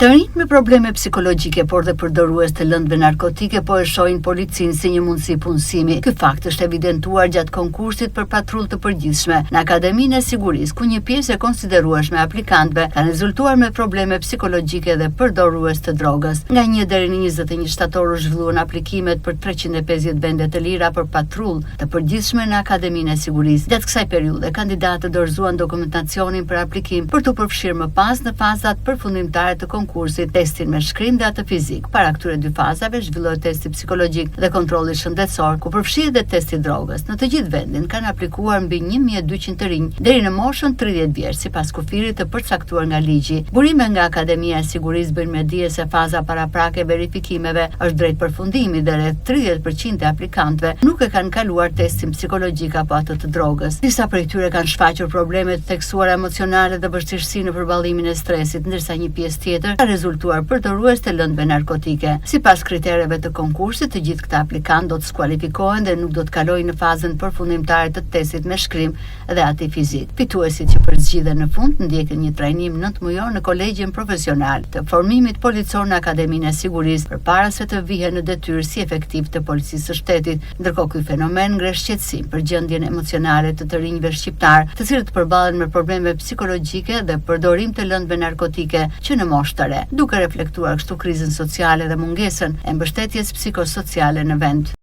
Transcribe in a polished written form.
Të rinjt me probleme psikologjike por dhe përdorues të lëndëve narkotike po e shohin policinë si një mundësi punësimi. Ky fakt është evidentuar gjatë konkursit për patrullë të përgjithshme në Akademinë e Sigurisë, ku një pjesë e konsiderueshme e aplikantëve kanë rezultuar me probleme psikologjike dhe përdorues të drogës. Nga 1 deri në 21 shtator u zhvilluan aplikimet për 350 vende të lira për patrullë të përgjithshme në Akademinë e Sigurisë. Gjatë kësaj periudhe, kandidatët dorëzuan dokumentacionin për aplikim për të përfshirë më pas në fazat përfundimtare të konkursit, testin me shkrim dhe atë fizik. Para këtyre 2 fazave zhvillohet testi psikologjik dhe kontrolli shëndetësor, ku përfshihet dhe testi drogës. Në të gjithë vendin kanë aplikuar mbi 1200 të rinj deri në moshën 30 vjeç, sipas kufirit të përcaktuar nga ligji. Burime nga Akademia e Sigurisë bëjnë me dije se faza paraprake e verifikimeve është drejt përfundimit dhe rreth 30% e aplikantëve nuk e kanë kaluar testin psikologjik apo atë të drogës. Disa prej tyre kanë shfaqur probleme të theksuara emocionale dhe vështirësi në përballimin e stresit, ndërsa një pjesë tjetër ka rezultuar përdorues të lëndëve narkotike. Sipas kritereve të konkursit, të gjithë këta aplikantë do të skualifikohen dhe nuk do të kalojnë në fazën përfundimtare të testit me shkrim dhe ati fizik. Fituesit që përzgjidhen në fund ndjekin një trajnim 9 mujor në kolegjin profesional të formimit policor në Akademinë e Sigurisë përpara se të vihen në detyrë si efektiv të policisë së shtetit. Ndërkohë ky fenomen ngre shqetësim për gjendjen emocionale të rinjve shqiptar, të cilët përballen me probleme psikologjike dhe përdorim të lëndëve narkotike që në moshë të re, duke reflektuar kështu krizën sociale dhe mungesën e mbështetjes psikosociale në vend.